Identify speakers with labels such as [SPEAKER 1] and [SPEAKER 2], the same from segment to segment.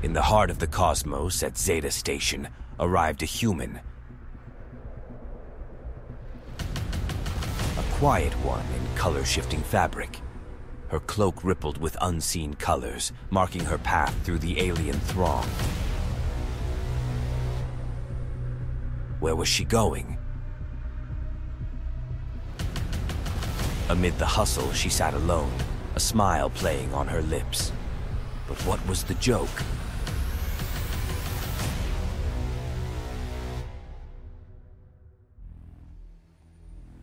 [SPEAKER 1] In the heart of the cosmos, at Zeta Station, arrived a human. A quiet one in color-shifting fabric. Her cloak rippled with unseen colors, marking her path through the alien throng. Where was she going? Amid the hustle, she sat alone, a smile playing on her lips. But what was the joke?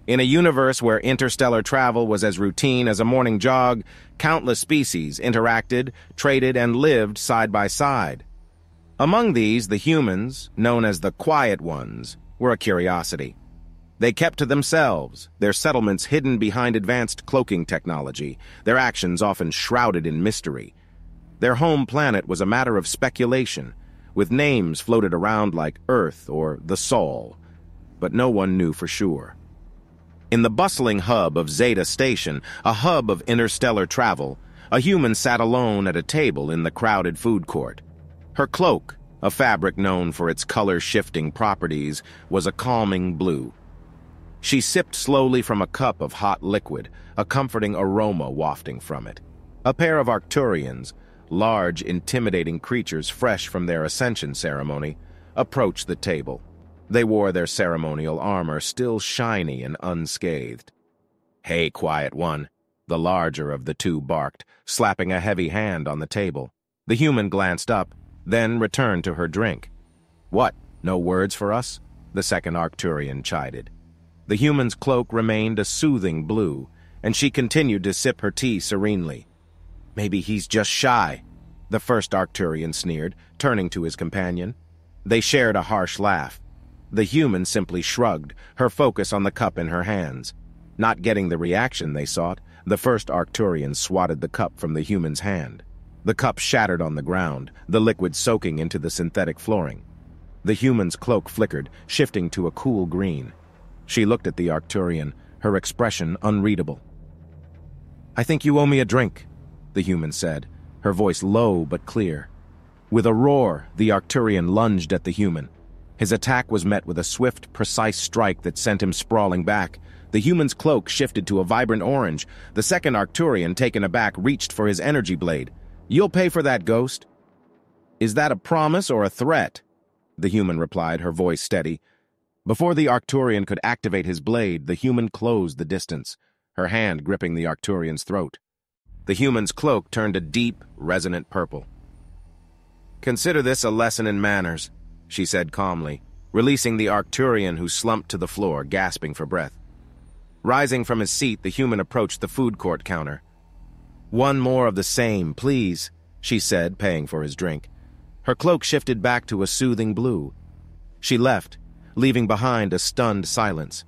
[SPEAKER 2] In a universe where interstellar travel was as routine as a morning jog, countless species interacted, traded, and lived side by side. Among these, the humans, known as the Quiet Ones, were a curiosity. They kept to themselves, their settlements hidden behind advanced cloaking technology, their actions often shrouded in mystery. Their home planet was a matter of speculation, with names floated around like Earth or the Sol, but no one knew for sure. In the bustling hub of Zeta Station, a hub of interstellar travel, a human sat alone at a table in the crowded food court. Her cloak, a fabric known for its color-shifting properties, was a calming blue. She sipped slowly from a cup of hot liquid, a comforting aroma wafting from it. A pair of Arcturians, large, intimidating creatures fresh from their ascension ceremony, approached the table. They wore their ceremonial armor still shiny and unscathed. "Hey, Quiet One," the larger of the two barked, slapping a heavy hand on the table. The human glanced up, then returned to her drink. "What, no words for us?" the second Arcturian chided. The human's cloak remained a soothing blue, and she continued to sip her tea serenely. "Maybe he's just shy," the first Arcturian sneered, turning to his companion. They shared a harsh laugh. The human simply shrugged, her focus on the cup in her hands. Not getting the reaction they sought, the first Arcturian swatted the cup from the human's hand. The cup shattered on the ground, the liquid soaking into the synthetic flooring. The human's cloak flickered, shifting to a cool green. She looked at the Arcturian, her expression unreadable. "I think you owe me a drink," the human said, her voice low but clear. With a roar, the Arcturian lunged at the human. His attack was met with a swift, precise strike that sent him sprawling back. The human's cloak shifted to a vibrant orange. The second Arcturian, taken aback, reached for his energy blade. "You'll pay for that, Ghost." "Is that a promise or a threat?" the human replied, her voice steady. Before the Arcturian could activate his blade, the human closed the distance, her hand gripping the Arcturian's throat. The human's cloak turned a deep, resonant purple. "Consider this a lesson in manners," she said calmly, releasing the Arcturian who slumped to the floor, gasping for breath. Rising from his seat, the human approached the food court counter. "One more of the same, please," she said, paying for his drink. Her cloak shifted back to a soothing blue. She left, leaving behind a stunned silence.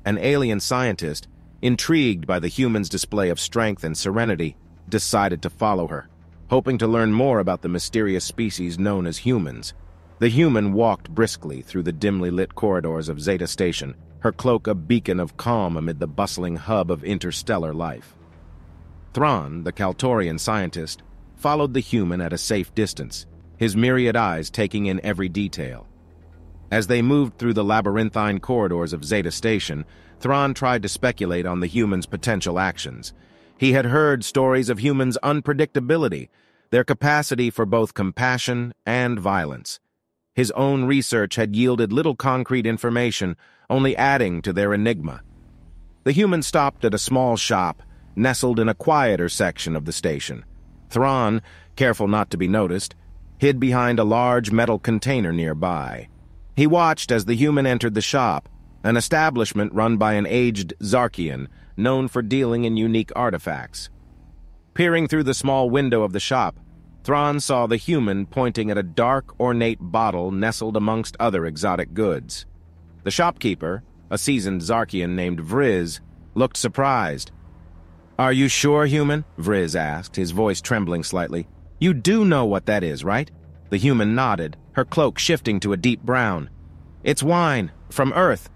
[SPEAKER 2] An alien scientist, intrigued by the human's display of strength and serenity, decided to follow her, hoping to learn more about the mysterious species known as humans. The human walked briskly through the dimly lit corridors of Zeta Station, her cloak a beacon of calm amid the bustling hub of interstellar life. Thrawn, the Kaltorian scientist, followed the human at a safe distance, his myriad eyes taking in every detail. As they moved through the labyrinthine corridors of Zeta Station, Thrawn tried to speculate on the human's potential actions. He had heard stories of humans' unpredictability, their capacity for both compassion and violence. His own research had yielded little concrete information, only adding to their enigma. The human stopped at a small shop, nestled in a quieter section of the station. Thrawn, careful not to be noticed, hid behind a large metal container nearby. He watched as the human entered the shop, an establishment run by an aged Zarkian, known for dealing in unique artifacts. Peering through the small window of the shop, Thrawn saw the human pointing at a dark, ornate bottle nestled amongst other exotic goods. The shopkeeper, a seasoned Zarkian named Vriz, looked surprised. "Are you sure, human?" Vriz asked, his voice trembling slightly. "You do know what that is, right?" The human nodded, her cloak shifting to a deep brown. "It's wine, from Earth."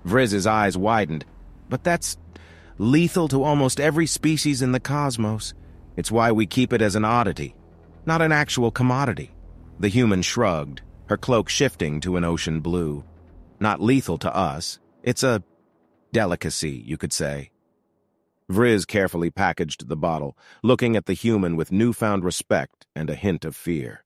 [SPEAKER 2] Vriz's eyes widened. "But that's lethal to almost every species in the cosmos. It's why we keep it as an oddity, not an actual commodity." The human shrugged, her cloak shifting to an ocean blue. Not lethal to us. It's a delicacy, you could say. Vriz carefully packaged the bottle, looking at the human with newfound respect and a hint of fear.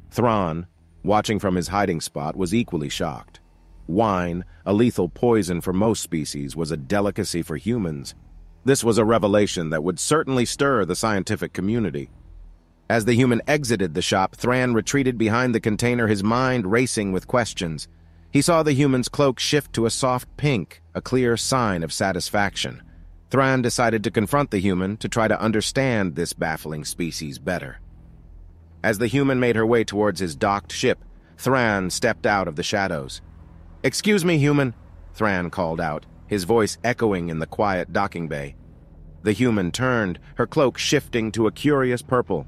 [SPEAKER 2] Thrawn, watching from his hiding spot, was equally shocked. Wine, a lethal poison for most species, was a delicacy for humans. This was a revelation that would certainly stir the scientific community. As the human exited the shop, Thran retreated behind the container, his mind racing with questions. He saw the human's cloak shift to a soft pink, a clear sign of satisfaction. Thran decided to confront the human to try to understand this baffling species better. As the human made her way towards his docked ship, Thran stepped out of the shadows. "Excuse me, human," Thran called out, his voice echoing in the quiet docking bay. The human turned, her cloak shifting to a curious purple.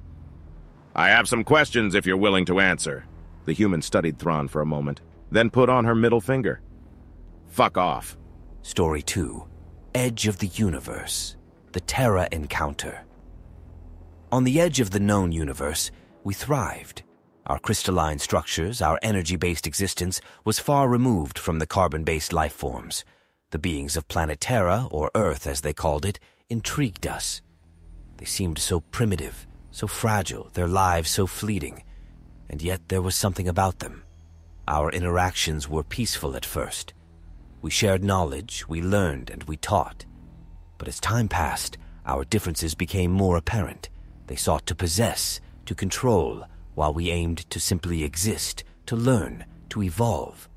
[SPEAKER 2] "I have some questions if you're willing to answer." The human studied Thrawn for a moment, then put on her middle finger. "Fuck off."
[SPEAKER 1] Story 2. Edge of the Universe. The Terra Encounter. On the edge of the known universe, we thrived. Our crystalline structures, our energy-based existence, was far removed from the carbon-based life forms. The beings of planet Terra, or Earth as they called it, intrigued us. They seemed so primitive, so fragile, their lives so fleeting, and yet there was something about them. Our interactions were peaceful at first. We shared knowledge, we learned, and we taught. But as time passed, our differences became more apparent. They sought to possess, to control, while we aimed to simply exist, to learn, to evolve.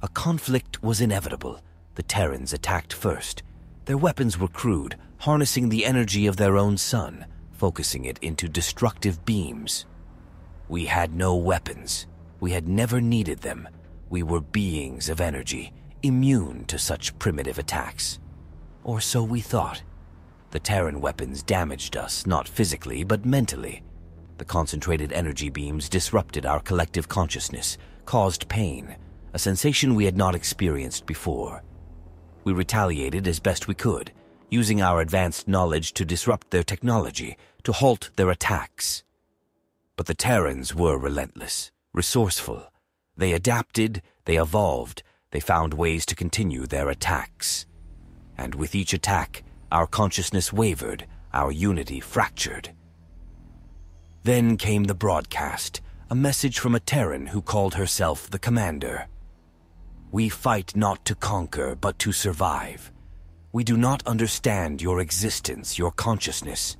[SPEAKER 1] A conflict was inevitable. The Terrans attacked first. Their weapons were crude, harnessing the energy of their own sun, focusing it into destructive beams. We had no weapons. We had never needed them. We were beings of energy, immune to such primitive attacks. Or so we thought. The Terran weapons damaged us, not physically, but mentally. The concentrated energy beams disrupted our collective consciousness, caused pain, a sensation we had not experienced before. We retaliated as best we could, using our advanced knowledge to disrupt their technology, to halt their attacks. But the Terrans were relentless, resourceful. They adapted, they evolved, they found ways to continue their attacks. And with each attack, our consciousness wavered, our unity fractured. Then came the broadcast, a message from a Terran who called herself the Commander. "We fight not to conquer, but to survive. We do not understand your existence, your consciousness.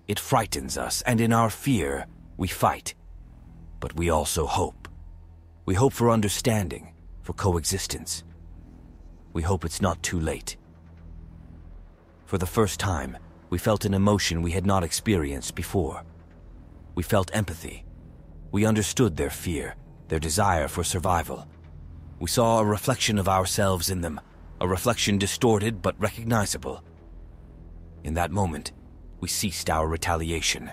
[SPEAKER 1] It frightens us, and in our fear, we fight. But we also hope. We hope for understanding, for coexistence. We hope it's not too late." For the first time, we felt an emotion we had not experienced before. We felt empathy. We understood their fear, their desire for survival. We saw a reflection of ourselves in them, a reflection distorted but recognizable. In that moment, we ceased our retaliation.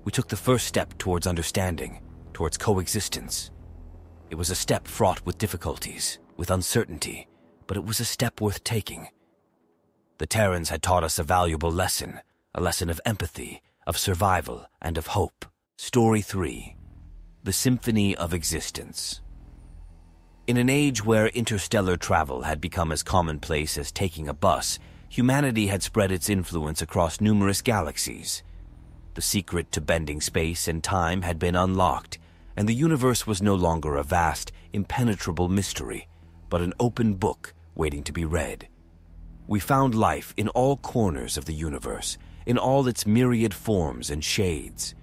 [SPEAKER 1] We took the first step towards understanding, towards coexistence. It was a step fraught with difficulties, with uncertainty, but it was a step worth taking. The Terrans had taught us a valuable lesson, a lesson of empathy, of survival, and of hope. Story 3. The Symphony of Existence. In an age where interstellar travel had become as commonplace as taking a bus, humanity had spread its influence across numerous galaxies. The secret to bending space and time had been unlocked, and the universe was no longer a vast, impenetrable mystery, but an open book waiting to be read. We found life in all corners of the universe, in all its myriad forms and shades.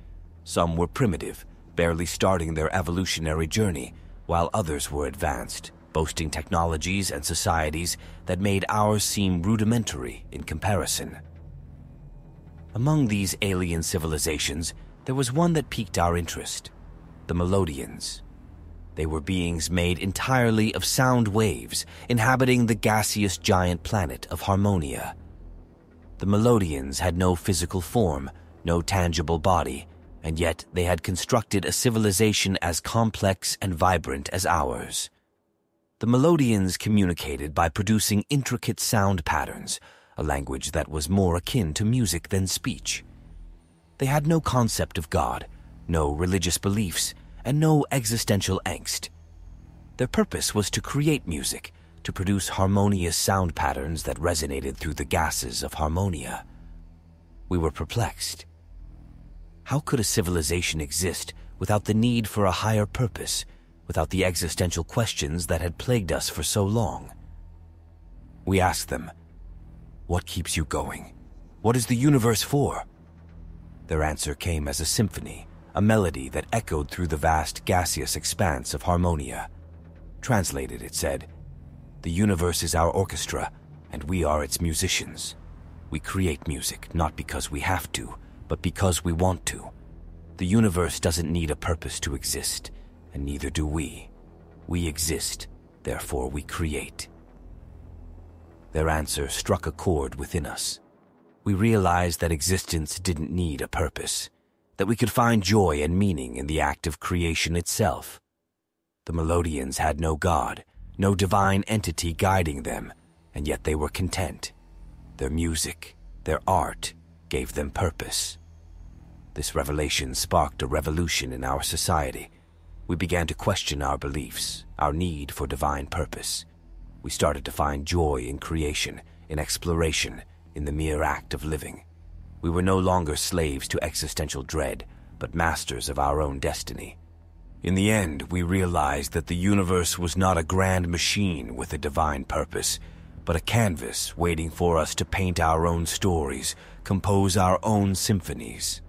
[SPEAKER 1] Some were primitive, barely starting their evolutionary journey, while others were advanced, boasting technologies and societies that made ours seem rudimentary in comparison. Among these alien civilizations, there was one that piqued our interest: the Melodians. They were beings made entirely of sound waves, inhabiting the gaseous giant planet of Harmonia. The Melodians had no physical form, no tangible body, and yet they had constructed a civilization as complex and vibrant as ours. The Melodians communicated by producing intricate sound patterns, a language that was more akin to music than speech. They had no concept of God, no religious beliefs, and no existential angst. Their purpose was to create music, to produce harmonious sound patterns that resonated through the gases of harmonia. We were perplexed. How could a civilization exist without the need for a higher purpose, without the existential questions that had plagued us for so long? We asked them, "What keeps you going? What is the universe for?" Their answer came as a symphony, a melody that echoed through the vast gaseous expanse of harmonia. Translated, it said, "The universe is our orchestra, and we are its musicians. We create music not because we have to, but because we want to. The universe doesn't need a purpose to exist, and neither do we. We exist, therefore we create." Their answer struck a chord within us. We realized that existence didn't need a purpose, that we could find joy and meaning in the act of creation itself. The Melodians had no god, no divine entity guiding them, and yet they were content. Their music, their art, gave them purpose. This revelation sparked a revolution in our society. We began to question our beliefs, our need for divine purpose. We started to find joy in creation, in exploration, in the mere act of living. We were no longer slaves to existential dread, but masters of our own destiny. In the end, we realized that the universe was not a grand machine with a divine purpose, but a canvas waiting for us to paint our own stories, compose our own symphonies.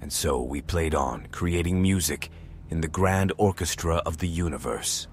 [SPEAKER 1] And so we played on, creating music in the grand orchestra of the universe.